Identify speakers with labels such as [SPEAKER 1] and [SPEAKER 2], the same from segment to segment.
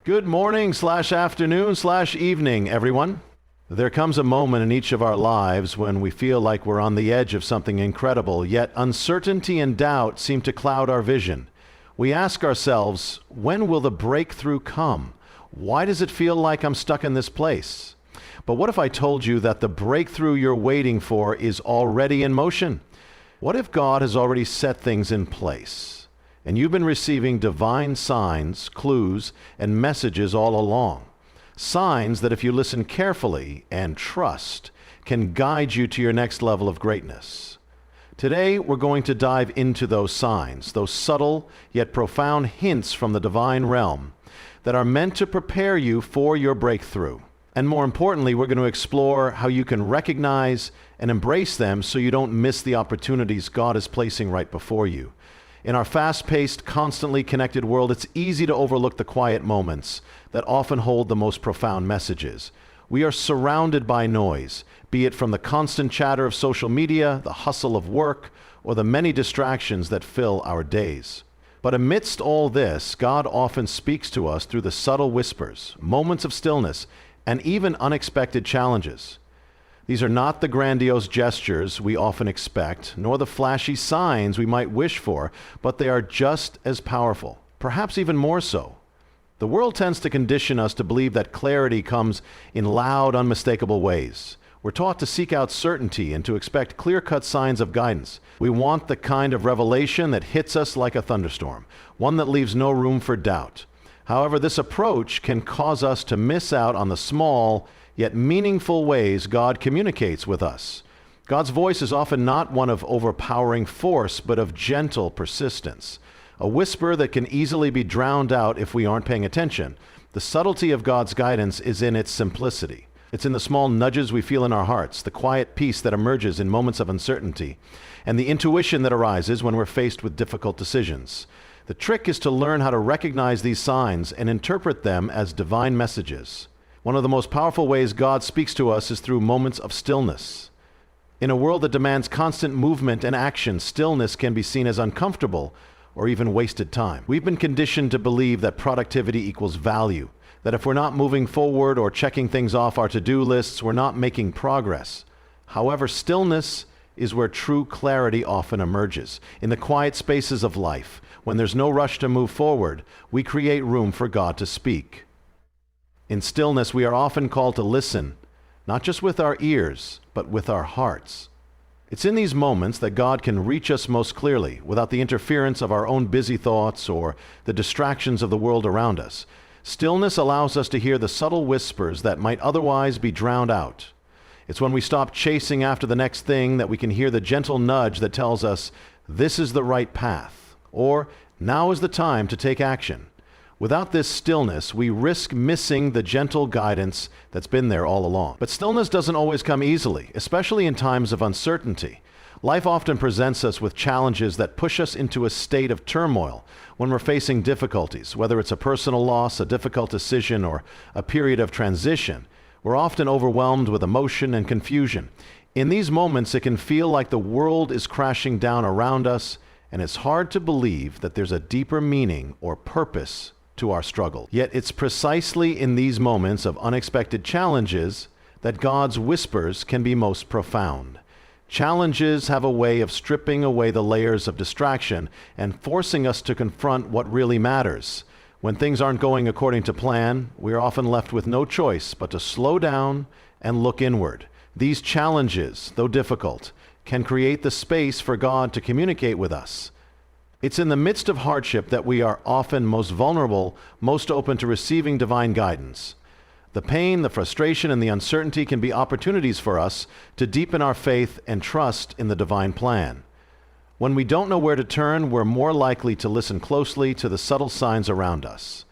[SPEAKER 1] Good morning/afternoon/evening, everyone. There comes a moment in each of our lives when we feel like we're on the edge of something incredible, yet uncertainty and doubt seem to cloud our vision. We ask ourselves, when will the breakthrough come? Why does it feel like I'm stuck in this place? But what if I told you that the breakthrough you're waiting for is already in motion? What if God has already set things in place, and you've been receiving divine signs, clues, and messages all along? Signs that if you listen carefully and trust, can guide you to your next level of greatness. Today, we're going to dive into those signs, those subtle yet profound hints from the divine realm that are meant to prepare you for your breakthrough. And more importantly, we're going to explore how you can recognize and embrace them so you don't miss the opportunities God is placing right before you. In our fast-paced, constantly connected world, it's easy to overlook the quiet moments that often hold the most profound messages. We are surrounded by noise, be it from the constant chatter of social media, the hustle of work, or the many distractions that fill our days. But amidst all this, God often speaks to us through the subtle whispers, moments of stillness, and even unexpected challenges. These are not the grandiose gestures we often expect, nor the flashy signs we might wish for, but they are just as powerful, perhaps even more so. The world tends to condition us to believe that clarity comes in loud, unmistakable ways. We're taught to seek out certainty and to expect clear-cut signs of guidance. We want the kind of revelation that hits us like a thunderstorm, one that leaves no room for doubt. However, this approach can cause us to miss out on the small, yet meaningful ways God communicates with us. God's voice is often not one of overpowering force, but of gentle persistence. A whisper that can easily be drowned out if we aren't paying attention. The subtlety of God's guidance is in its simplicity. It's in the small nudges we feel in our hearts, the quiet peace that emerges in moments of uncertainty, and the intuition that arises when we're faced with difficult decisions. The trick is to learn how to recognize these signs and interpret them as divine messages. One of the most powerful ways God speaks to us is through moments of stillness. In a world that demands constant movement and action, stillness can be seen as uncomfortable or even wasted time. We've been conditioned to believe that productivity equals value, that if we're not moving forward or checking things off our to-do lists, we're not making progress. However, stillness is where true clarity often emerges. In the quiet spaces of life, when there's no rush to move forward, we create room for God to speak. In stillness, we are often called to listen, not just with our ears, but with our hearts. It's in these moments that God can reach us most clearly, without the interference of our own busy thoughts or the distractions of the world around us. Stillness allows us to hear the subtle whispers that might otherwise be drowned out. It's when we stop chasing after the next thing that we can hear the gentle nudge that tells us, this is the right path, or now is the time to take action. Without this stillness, we risk missing the gentle guidance that's been there all along. But stillness doesn't always come easily, especially in times of uncertainty. Life often presents us with challenges that push us into a state of turmoil when we're facing difficulties, whether it's a personal loss, a difficult decision, or a period of transition. We're often overwhelmed with emotion and confusion. In these moments, it can feel like the world is crashing down around us, and it's hard to believe that there's a deeper meaning or purpose to our struggle. Yet it's precisely in these moments of unexpected challenges that God's whispers can be most profound. Challenges have a way of stripping away the layers of distraction and forcing us to confront what really matters. When things aren't going according to plan, we are often left with no choice but to slow down and look inward. These challenges, though difficult, can create the space for God to communicate with us. It's in the midst of hardship that we are often most vulnerable, most open to receiving divine guidance. The pain, the frustration, and the uncertainty can be opportunities for us to deepen our faith and trust in the divine plan. When we don't know where to turn, we're more likely to listen closely to the subtle signs around us.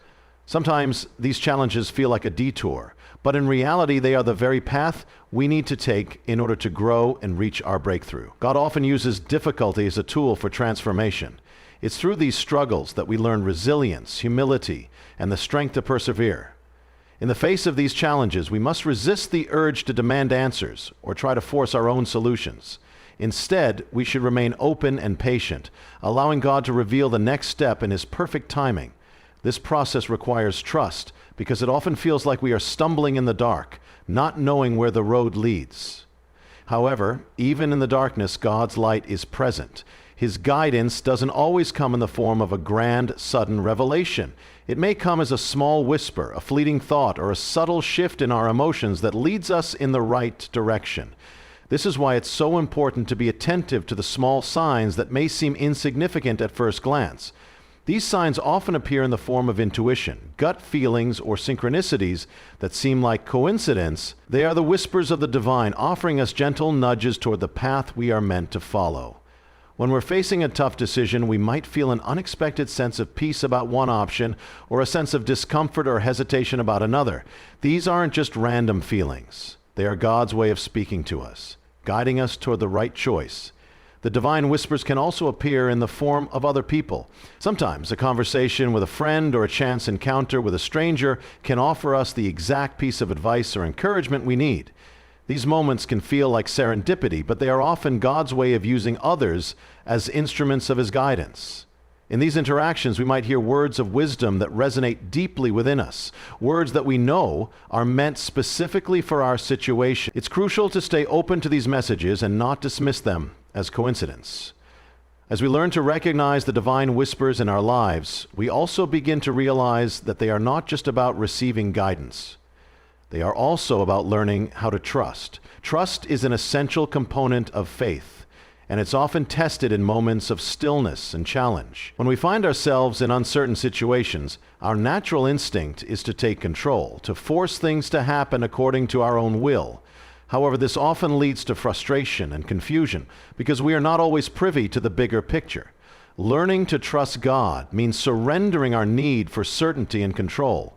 [SPEAKER 1] Sometimes these challenges feel like a detour, but in reality they are the very path we need to take in order to grow and reach our breakthrough. God often uses difficulty as a tool for transformation. It's through these struggles that we learn resilience, humility, and the strength to persevere. In the face of these challenges, we must resist the urge to demand answers or try to force our own solutions. Instead, we should remain open and patient, allowing God to reveal the next step in His perfect timing. This process requires trust because it often feels like we are stumbling in the dark, not knowing where the road leads. However, even in the darkness, God's light is present. His guidance doesn't always come in the form of a grand, sudden revelation. It may come as a small whisper, a fleeting thought, or a subtle shift in our emotions that leads us in the right direction. This is why it's so important to be attentive to the small signs that may seem insignificant at first glance. These signs often appear in the form of intuition, gut feelings, or synchronicities that seem like coincidence. They are the whispers of the divine, offering us gentle nudges toward the path we are meant to follow. When we're facing a tough decision, we might feel an unexpected sense of peace about one option or a sense of discomfort or hesitation about another. These aren't just random feelings. They are God's way of speaking to us, guiding us toward the right choice. The divine whispers can also appear in the form of other people. Sometimes a conversation with a friend or a chance encounter with a stranger can offer us the exact piece of advice or encouragement we need. These moments can feel like serendipity, but they are often God's way of using others as instruments of His guidance. In these interactions, we might hear words of wisdom that resonate deeply within us, words that we know are meant specifically for our situation. It's crucial to stay open to these messages and not dismiss them as coincidence. As we learn to recognize the divine whispers in our lives, we also begin to realize that they are not just about receiving guidance. They are also about learning how to trust. Trust is an essential component of faith, and it's often tested in moments of stillness and challenge. When we find ourselves in uncertain situations, our natural instinct is to take control, to force things to happen according to our own will. However, this often leads to frustration and confusion because we are not always privy to the bigger picture. Learning to trust God means surrendering our need for certainty and control.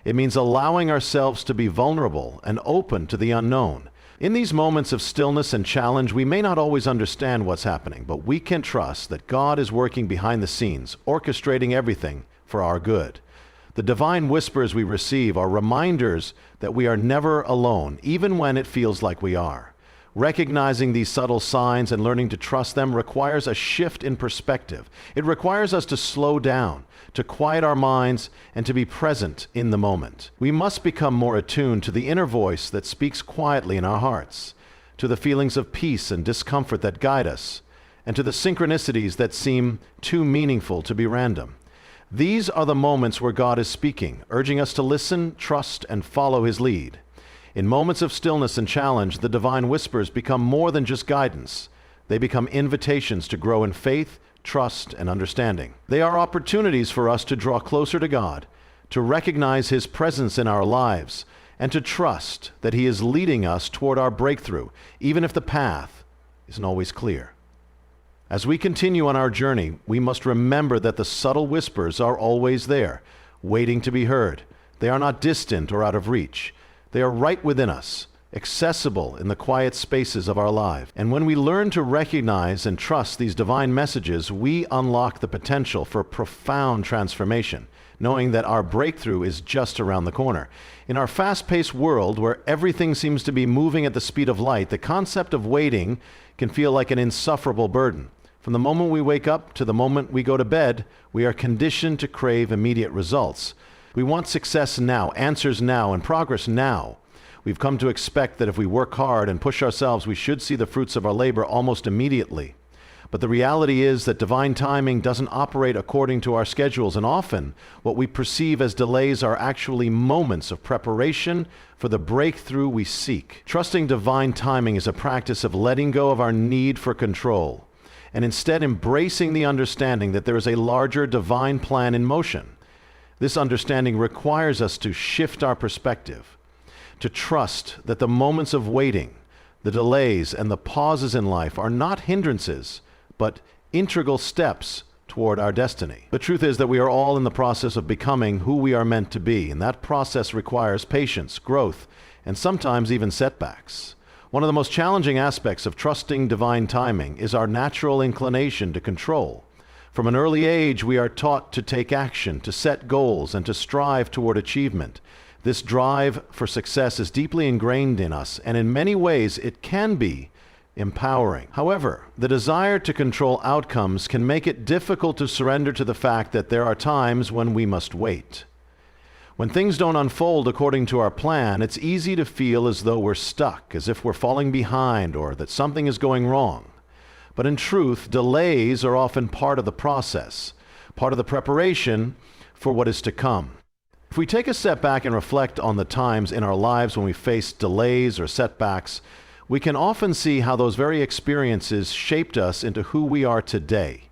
[SPEAKER 1] It means allowing ourselves to be vulnerable and open to the unknown. In these moments of stillness and challenge, we may not always understand what's happening, but we can trust that God is working behind the scenes, orchestrating everything for our good. The divine whispers we receive are reminders that we are never alone, even when it feels like we are. Recognizing these subtle signs and learning to trust them requires a shift in perspective. It requires us to slow down, to quiet our minds, and to be present in the moment. We must become more attuned to the inner voice that speaks quietly in our hearts, to the feelings of peace and discomfort that guide us, and to the synchronicities that seem too meaningful to be random. These are the moments where God is speaking, urging us to listen, trust, and follow His lead. In moments of stillness and challenge, the divine whispers become more than just guidance. They become invitations to grow in faith, trust, and understanding. They are opportunities for us to draw closer to God, to recognize His presence in our lives, and to trust that He is leading us toward our breakthrough, even if the path isn't always clear. As we continue on our journey, we must remember that the subtle whispers are always there, waiting to be heard. They are not distant or out of reach. They are right within us, accessible in the quiet spaces of our lives. And when we learn to recognize and trust these divine messages, we unlock the potential for profound transformation, knowing that our breakthrough is just around the corner. In our fast-paced world, where everything seems to be moving at the speed of light, the concept of waiting can feel like an insufferable burden. From the moment we wake up to the moment we go to bed, we are conditioned to crave immediate results. We want success now, answers now, and progress now. We've come to expect that if we work hard and push ourselves, we should see the fruits of our labor almost immediately. But the reality is that divine timing doesn't operate according to our schedules, and often what we perceive as delays are actually moments of preparation for the breakthrough we seek. Trusting divine timing is a practice of letting go of our need for control, and instead embracing the understanding that there is a larger divine plan in motion. This understanding requires us to shift our perspective, to trust that the moments of waiting, the delays, and the pauses in life are not hindrances, but integral steps toward our destiny. The truth is that we are all in the process of becoming who we are meant to be, and that process requires patience, growth, and sometimes even setbacks. One of the most challenging aspects of trusting divine timing is our natural inclination to control. From an early age, we are taught to take action, to set goals, and to strive toward achievement. This drive for success is deeply ingrained in us, and in many ways it can be empowering. However, the desire to control outcomes can make it difficult to surrender to the fact that there are times when we must wait. When things don't unfold according to our plan, it's easy to feel as though we're stuck, as if we're falling behind or that something is going wrong. But in truth, delays are often part of the process, part of the preparation for what is to come. If we take a step back and reflect on the times in our lives when we face delays or setbacks, we can often see how those very experiences shaped us into who we are today.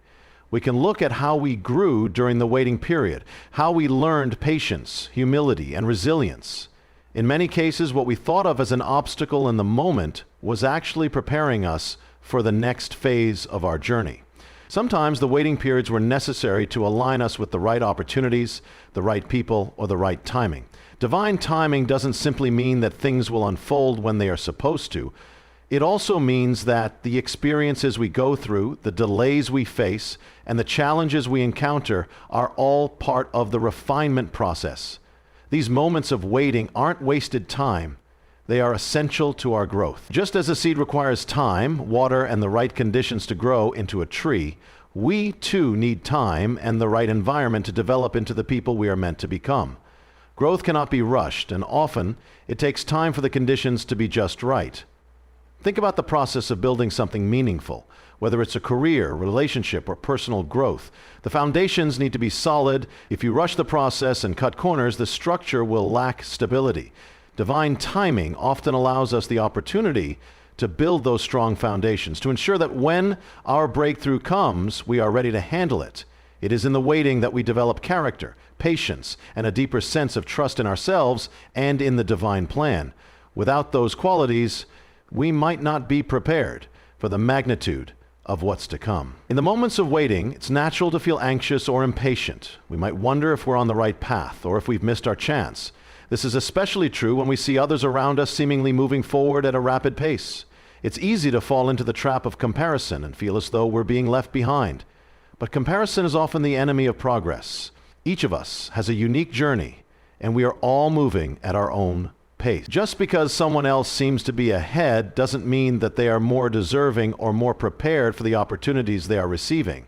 [SPEAKER 1] We can look at how we grew during the waiting period, how we learned patience, humility, and resilience. In many cases, what we thought of as an obstacle in the moment was actually preparing us for the next phase of our journey. Sometimes the waiting periods were necessary to align us with the right opportunities, the right people, or the right timing. Divine timing doesn't simply mean that things will unfold when they are supposed to. It also means that the experiences we go through, the delays we face, and the challenges we encounter are all part of the refinement process. These moments of waiting aren't wasted time. They are essential to our growth. Just as a seed requires time, water, and the right conditions to grow into a tree, we too need time and the right environment to develop into the people we are meant to become. Growth cannot be rushed, and often it takes time for the conditions to be just right. Think about the process of building something meaningful, whether it's a career, relationship, or personal growth. The foundations need to be solid. If you rush the process and cut corners, the structure will lack stability. Divine timing often allows us the opportunity to build those strong foundations, to ensure that when our breakthrough comes, we are ready to handle it. It is in the waiting that we develop character, patience, and a deeper sense of trust in ourselves and in the divine plan. Without those qualities, we might not be prepared for the magnitude of what's to come. In the moments of waiting, it's natural to feel anxious or impatient. We might wonder if we're on the right path or if we've missed our chance. This is especially true when we see others around us seemingly moving forward at a rapid pace. It's easy to fall into the trap of comparison and feel as though we're being left behind. But comparison is often the enemy of progress. Each of us has a unique journey, and we are all moving at our own pace. Just because someone else seems to be ahead doesn't mean that they are more deserving or more prepared for the opportunities they are receiving.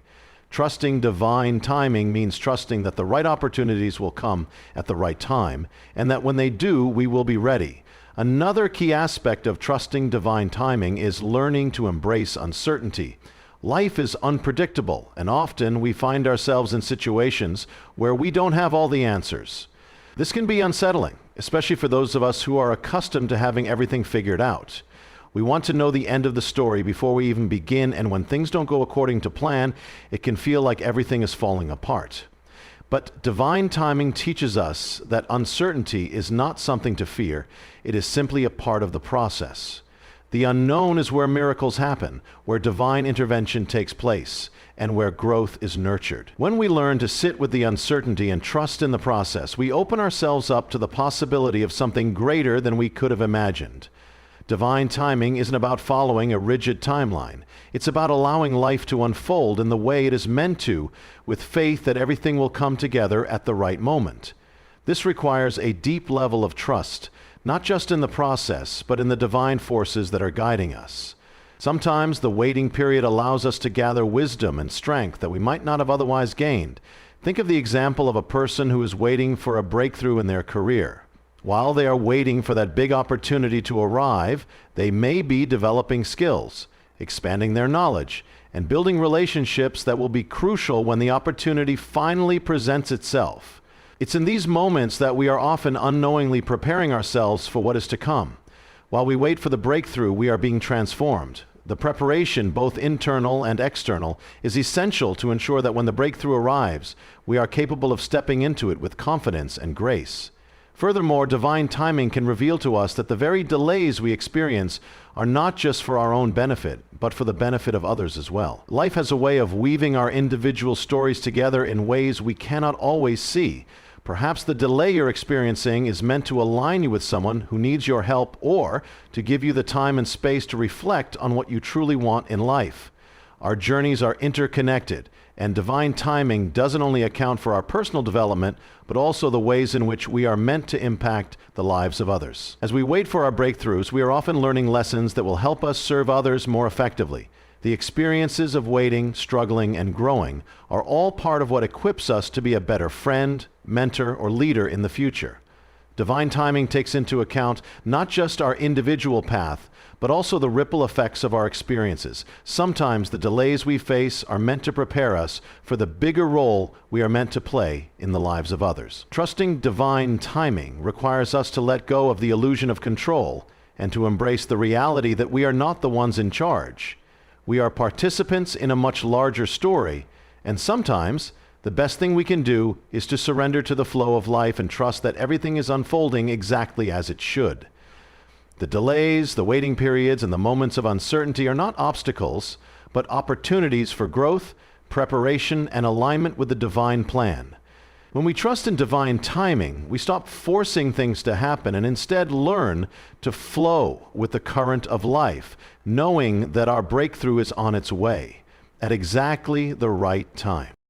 [SPEAKER 1] Trusting divine timing means trusting that the right opportunities will come at the right time, and that when they do, we will be ready. Another key aspect of trusting divine timing is learning to embrace uncertainty. Life is unpredictable, and often we find ourselves in situations where we don't have all the answers. This can be unsettling, especially for those of us who are accustomed to having everything figured out. We want to know the end of the story before we even begin, and when things don't go according to plan, it can feel like everything is falling apart. But divine timing teaches us that uncertainty is not something to fear. It is simply a part of the process. The unknown is where miracles happen, where divine intervention takes place, and where growth is nurtured. When we learn to sit with the uncertainty and trust in the process, we open ourselves up to the possibility of something greater than we could have imagined. Divine timing isn't about following a rigid timeline. It's about allowing life to unfold in the way it is meant to, with faith that everything will come together at the right moment. This requires a deep level of trust, not just in the process, but in the divine forces that are guiding us. Sometimes the waiting period allows us to gather wisdom and strength that we might not have otherwise gained. Think of the example of a person who is waiting for a breakthrough in their career. While they are waiting for that big opportunity to arrive, they may be developing skills, expanding their knowledge, and building relationships that will be crucial when the opportunity finally presents itself. It's in these moments that we are often unknowingly preparing ourselves for what is to come. While we wait for the breakthrough, we are being transformed. The preparation, both internal and external, is essential to ensure that when the breakthrough arrives, we are capable of stepping into it with confidence and grace. Furthermore, divine timing can reveal to us that the very delays we experience are not just for our own benefit, but for the benefit of others as well. Life has a way of weaving our individual stories together in ways we cannot always see. Perhaps the delay you're experiencing is meant to align you with someone who needs your help, or to give you the time and space to reflect on what you truly want in life. Our journeys are interconnected, And divine timing doesn't only account for our personal development, but also the ways in which we are meant to impact the lives of others. As we wait for our breakthroughs, we are often learning lessons that will help us serve others more effectively. The experiences of waiting, struggling, and growing are all part of what equips us to be a better friend, mentor, or leader in the future. Divine timing takes into account not just our individual path, but also the ripple effects of our experiences. Sometimes the delays we face are meant to prepare us for the bigger role we are meant to play in the lives of others. Trusting divine timing requires us to let go of the illusion of control and to embrace the reality that we are not the ones in charge. We are participants in a much larger story, and sometimes the best thing we can do is to surrender to the flow of life and trust that everything is unfolding exactly as it should. The delays, the waiting periods, and the moments of uncertainty are not obstacles, but opportunities for growth, preparation, and alignment with the divine plan. When we trust in divine timing, we stop forcing things to happen and instead learn to flow with the current of life, knowing that our breakthrough is on its way at exactly the right time.